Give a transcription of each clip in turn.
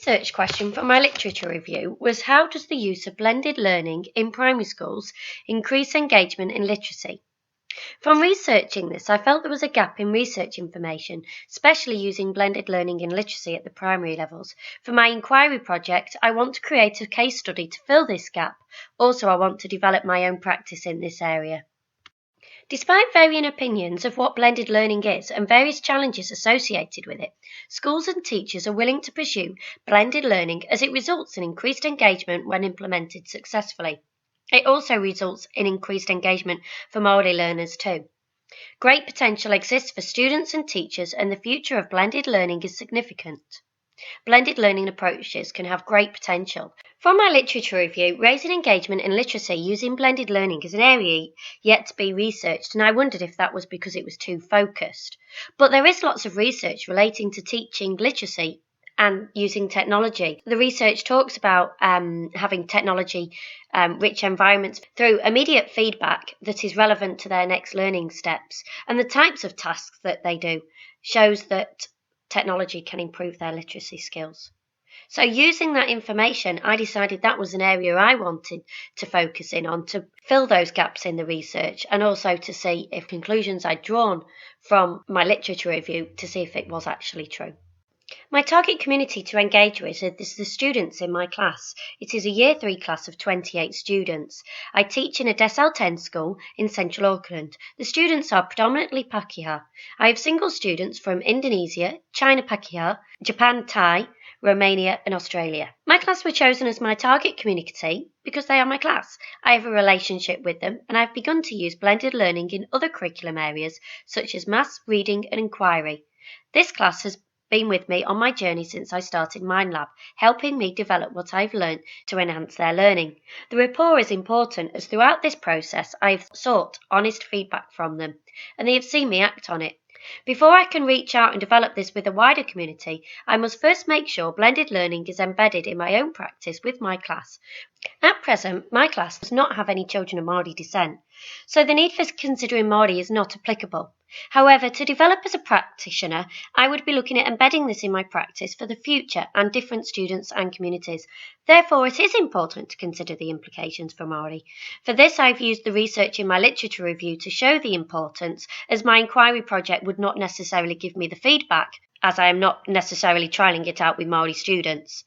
research question from my literature review was, how does the use of blended learning in primary schools increase engagement in literacy? From researching this, I felt there was a gap in research information, especially using blended learning in literacy at the primary levels. For my inquiry project, I want to create a case study to fill this gap. Also, I want to develop my own practice in this area. Despite varying opinions of what blended learning is and various challenges associated with it, schools and teachers are willing to pursue blended learning as it results in increased engagement when implemented successfully. It also results in increased engagement for Māori learners too. Great potential exists for students and teachers, and the future of blended learning is significant. Blended learning approaches can have great potential. From my literature review, raising engagement in literacy using blended learning is an area yet to be researched, and I wondered if that was because it was too focused. But there is lots of research relating to teaching literacy and using technology. The research talks about having technology-rich environments through immediate feedback that is relevant to their next learning steps, and the types of tasks that they do shows that technology can improve their literacy skills. So using that information, I decided that was an area I wanted to focus in on to fill those gaps in the research, and also to see if conclusions I'd drawn from my literature review, to see if it was actually true. My target community to engage with is the students in my class. It is a Year 3 class of 28 students. I teach in a Decile 10 school in central Auckland. The students are predominantly Pākehā. I have single students from Indonesia, China Pākehā, Japan Thai, Romania and Australia. My class were chosen as my target community because they are my class. I have a relationship with them, and I've begun to use blended learning in other curriculum areas such as maths, reading and inquiry. This class has been with me on my journey since I started Mindlab, helping me develop what I've learned to enhance their learning. The rapport is important, as throughout this process I've sought honest feedback from them, and they have seen me act on it. Before I can reach out and develop this with a wider community, I must first make sure blended learning is embedded in my own practice with my class. At present, my class does not have any children of Māori descent, so the need for considering Māori is not applicable. However, to develop as a practitioner, I would be looking at embedding this in my practice for the future and different students and communities. Therefore, it is important to consider the implications for Māori. For this, I've used the research in my literature review to show the importance, as my inquiry project would not necessarily give me the feedback, as I am not necessarily trialling it out with Māori students.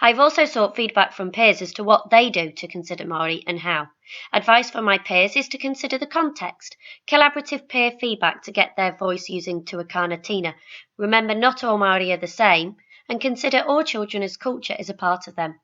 I've also sought feedback from peers as to what they do to consider Māori and how. Advice from my peers is to consider the context, collaborative peer feedback to get their voice using Tuakana Tina. Remember, not all Māori are the same, and consider all children as culture is a part of them.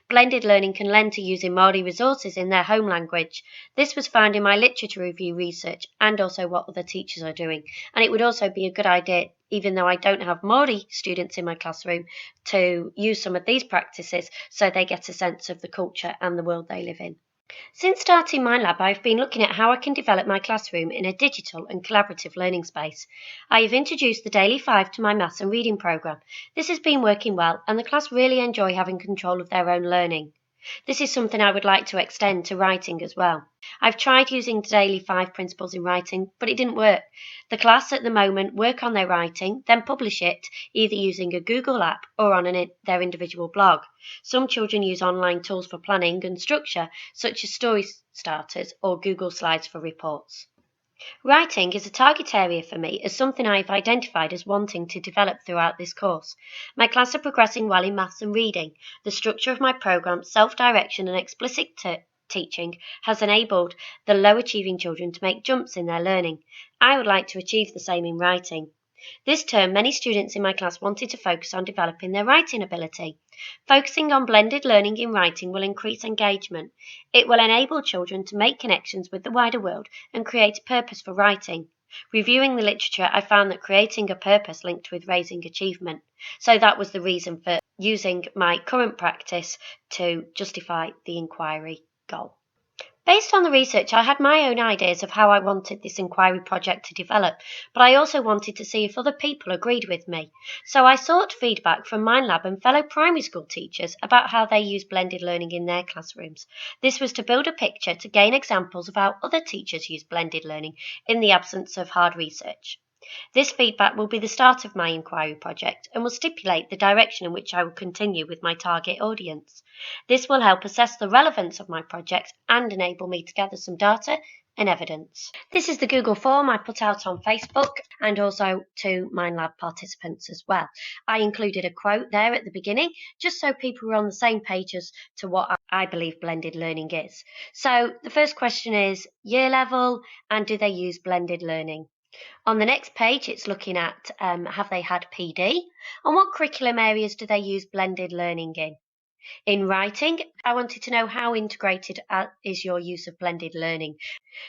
Blended learning can lend to using Māori resources in their home language. This was found in my literature review research and also what other teachers are doing. And it would also be a good idea, even though I don't have Māori students in my classroom, to use some of these practices so they get a sense of the culture and the world they live in. Since starting Mindlab, I've been looking at how I can develop my classroom in a digital and collaborative learning space. I have introduced the Daily 5 to my maths and reading programme. This has been working well, and the class really enjoy having control of their own learning. This is something I would like to extend to writing as well. I've tried using the Daily 5 principles in writing, but it didn't work. The class at the moment work on their writing, then publish it, either using a Google app or on their individual blog. Some children use online tools for planning and structure, such as Story Starters or Google Slides for reports. Writing is a target area for me, as something I have identified as wanting to develop throughout this course. My class are progressing well in maths and reading. The structure of my programme, self-direction and explicit teaching has enabled the low-achieving children to make jumps in their learning. I would like to achieve the same in writing. This term, many students in my class wanted to focus on developing their writing ability. Focusing on blended learning in writing will increase engagement. It will enable children to make connections with the wider world and create a purpose for writing. Reviewing the literature, I found that creating a purpose linked with raising achievement. So that was the reason for using my current practice to justify the inquiry goal. Based on the research, I had my own ideas of how I wanted this inquiry project to develop, but I also wanted to see if other people agreed with me. So I sought feedback from Mindlab and fellow primary school teachers about how they use blended learning in their classrooms. This was to build a picture to gain examples of how other teachers use blended learning in the absence of hard research. This feedback will be the start of my inquiry project and will stipulate the direction in which I will continue with my target audience. This will help assess the relevance of my project and enable me to gather some data and evidence. This is the Google form I put out on Facebook and also to Minelab participants as well. I included a quote there at the beginning just so people were on the same page as to what I believe blended learning is. So the first question is year level and do they use blended learning? On the next page, it's looking at have they had PD and what curriculum areas do they use blended learning in? In writing, I wanted to know how integrated is your use of blended learning,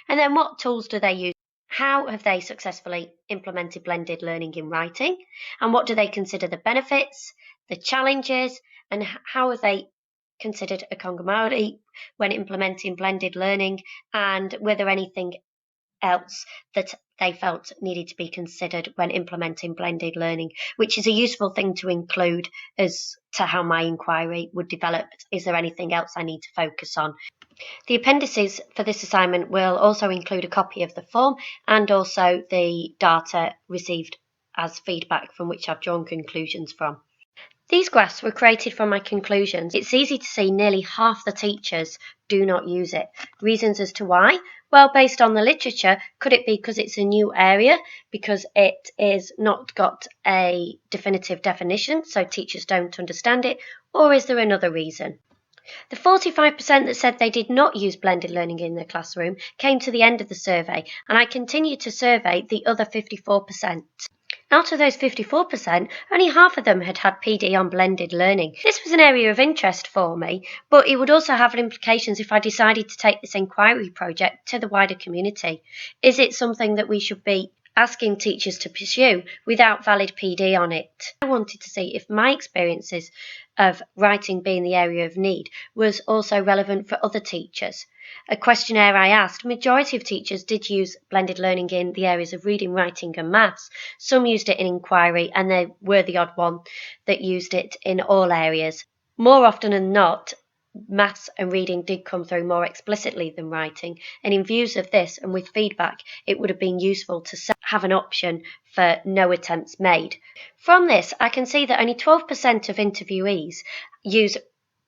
and then what tools do they use? How have they successfully implemented blended learning in writing, and what do they consider the benefits, the challenges, and how have they considered a Kongamari when implementing blended learning, and were there anything else that they felt needed to be considered when implementing blended learning, which is a useful thing to include as to how my inquiry would develop. Is there anything else I need to focus on? The appendices for this assignment will also include a copy of the form and also the data received as feedback from which I've drawn conclusions from. These graphs were created from my conclusions. It's easy to see nearly half the teachers do not use it. Reasons as to why? Well, based on the literature, could it be because it's a new area, because it is not got a definitive definition, so teachers don't understand it, or is there another reason? The 45% that said they did not use blended learning in their classroom came to the end of the survey, and I continued to survey the other 54%. Out of those 54%, only half of them had had PD on blended learning. This was an area of interest for me, but it would also have implications if I decided to take this inquiry project to the wider community. Is it something that we should be asking teachers to pursue without valid PD on it? I wanted to see if my experiences of writing being the area of need was also relevant for other teachers. A questionnaire I asked, majority of teachers did use blended learning in the areas of reading, writing and maths. Some used it in inquiry and they were the odd one that used it in all areas. More often than not, maths and reading did come through more explicitly than writing, and in views of this and with feedback, it would have been useful to have an option for no attempts made. From this, I can see that only 12% of interviewees use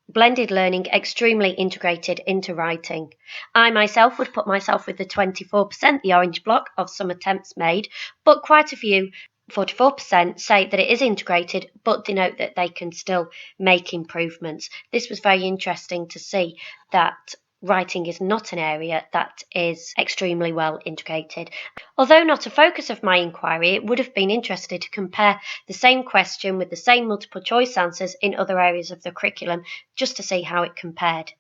blended learning extremely integrated into writing. I myself would put myself with the 24%, the orange block, of some attempts made, but quite a few, 44%, say that it is integrated, but denote that they can still make improvements. This was very interesting to see that writing is not an area that is extremely well integrated. Although not a focus of my inquiry, it would have been interesting to compare the same question with the same multiple choice answers in other areas of the curriculum, just to see how it compared.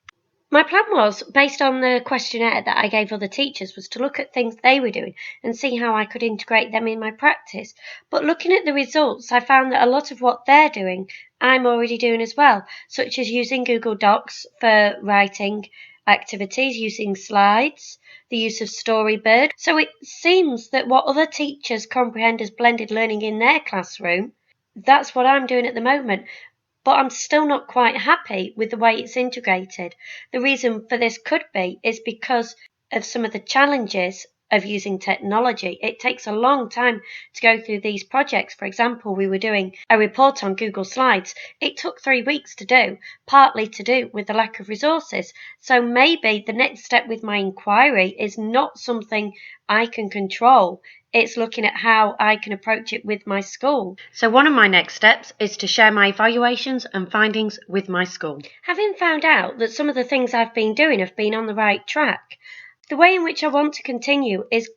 My plan was, based on the questionnaire that I gave other teachers, was to look at things they were doing and see how I could integrate them in my practice. But looking at the results, I found that a lot of what they're doing, I'm already doing as well, such as using Google Docs for writing activities, using slides, the use of Storybird. So it seems that what other teachers comprehend as blended learning in their classroom, that's what I'm doing at the moment. But I'm still not quite happy with the way it's integrated. The reason for this could be is because of some of the challenges of using technology. It takes a long time to go through these projects. For example, we were doing a report on Google Slides. It took 3 weeks to do, partly to do with the lack of resources. So maybe the next step with my inquiry is not something I can control. It's looking at how I can approach it with my school. So one of my next steps is to share my evaluations and findings with my school. Having found out that some of the things I've been doing have been on the right track, the way in which I want to continue is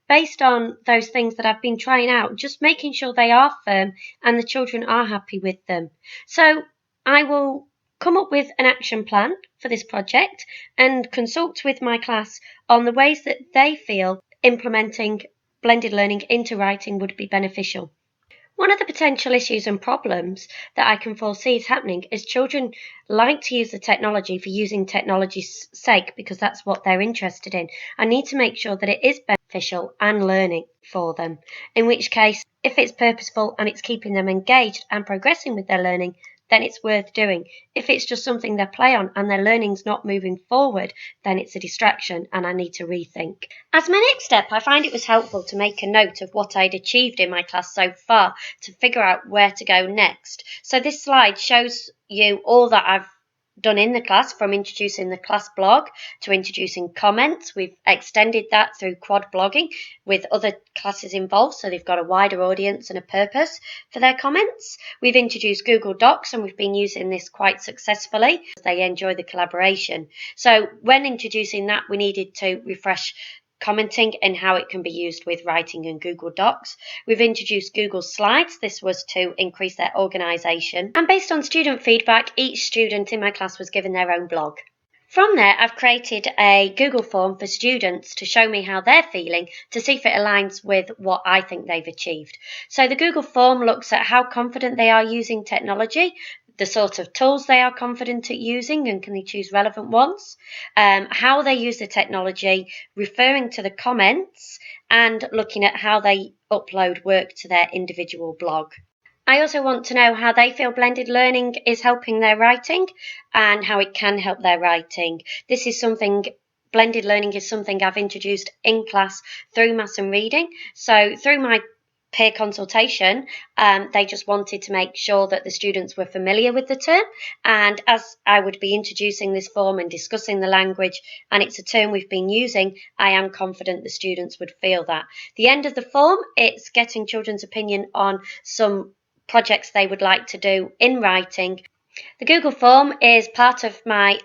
based on those things that I've been trying out, just making sure they are firm and the children are happy with them. So I will come up with an action plan for this project and consult with my class on the ways that they feel implementing blended learning into writing would be beneficial. One of the potential issues and problems that I can foresee is happening is children like to use the technology for using technology's sake because that's what they're interested in. I need to make sure that it is beneficial and learning for them, in which case, if it's purposeful and it's keeping them engaged and progressing with their learning, then it's worth doing. If it's just something they play on and their learning's not moving forward, then it's a distraction and I need to rethink. As my next step, I find it was helpful to make a note of what I'd achieved in my class so far to figure out where to go next. So this slide shows you all that I've done in the class, from introducing the class blog to introducing comments. We've extended that through quad blogging with other classes involved, so they've got a wider audience and a purpose for their comments. We've introduced Google Docs, and we've been using this quite successfully. They enjoy the collaboration. So when introducing that, we needed to refresh commenting and how it can be used with writing and Google Docs. We've introduced Google Slides. This was to increase their organisation. And based on student feedback, each student in my class was given their own blog. From there, I've created a Google form for students to show me how they're feeling to see if it aligns with what I think they've achieved. So the Google form looks at how confident they are using technology, the sort of tools they are confident at using and can they choose relevant ones, how they use the technology, referring to the comments, and looking at how they upload work to their individual blog. I also want to know how they feel blended learning is helping their writing and how it can help their writing. Blended learning is something I've introduced in class through Maths and Reading. So through my peer consultation, they just wanted to make sure that the students were familiar with the term, and as I would be introducing this form and discussing the language, and it's a term we've been using, I am confident the students would feel that. The end of the form, it's getting children's opinion on some projects they would like to do in writing. The Google form is part of my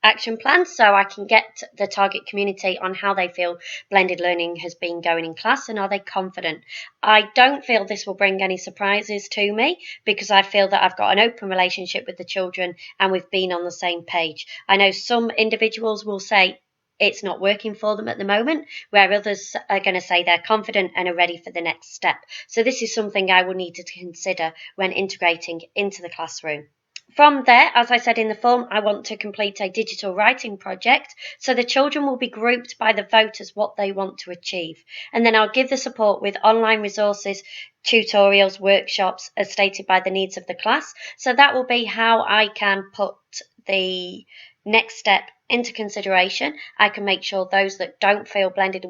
action plan, so I can get the target community on how they feel blended learning has been going in class and are they confident. I don't feel this will bring any surprises to me because I feel that I've got an open relationship with the children and we've been on the same page. I know some individuals will say it's not working for them at the moment, where others are going to say they're confident and are ready for the next step. So this is something I will need to consider when integrating into the classroom. From there, as I said in the form, I want to complete a digital writing project, so the children will be grouped by the voters what they want to achieve. And then I'll give the support with online resources, tutorials, workshops, as stated by the needs of the class. So that will be how I can put the next step into consideration. I can make sure those that don't feel blended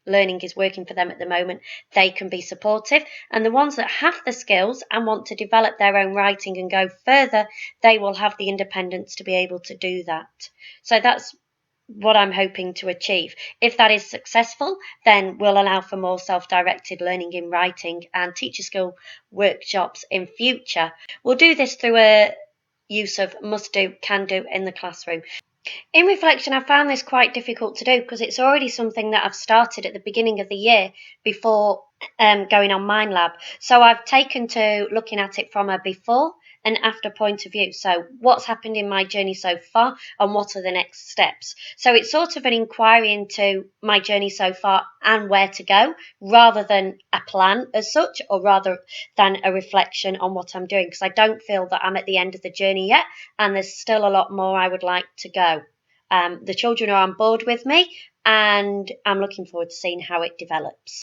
learning is working for them at the moment, they can be supportive, and the ones that have the skills and want to develop their own writing and go further, they will have the independence to be able to do that. So that's what I'm hoping to achieve. If that is successful, then we'll allow for more self-directed learning in writing and teacher skill workshops in future. We'll do this through a use of must do, can do in the classroom. In reflection, I found this quite difficult to do because it's already something that I've started at the beginning of the year before going on MindLab. So I've taken to looking at it from a before and after point of view. So what's happened in my journey so far and what are the next steps? So it's sort of an inquiry into my journey so far and where to go rather than a plan as such, or rather than a reflection on what I'm doing, because I don't feel that I'm at the end of the journey yet and there's still a lot more I would like to go. The children are on board with me and I'm looking forward to seeing how it develops.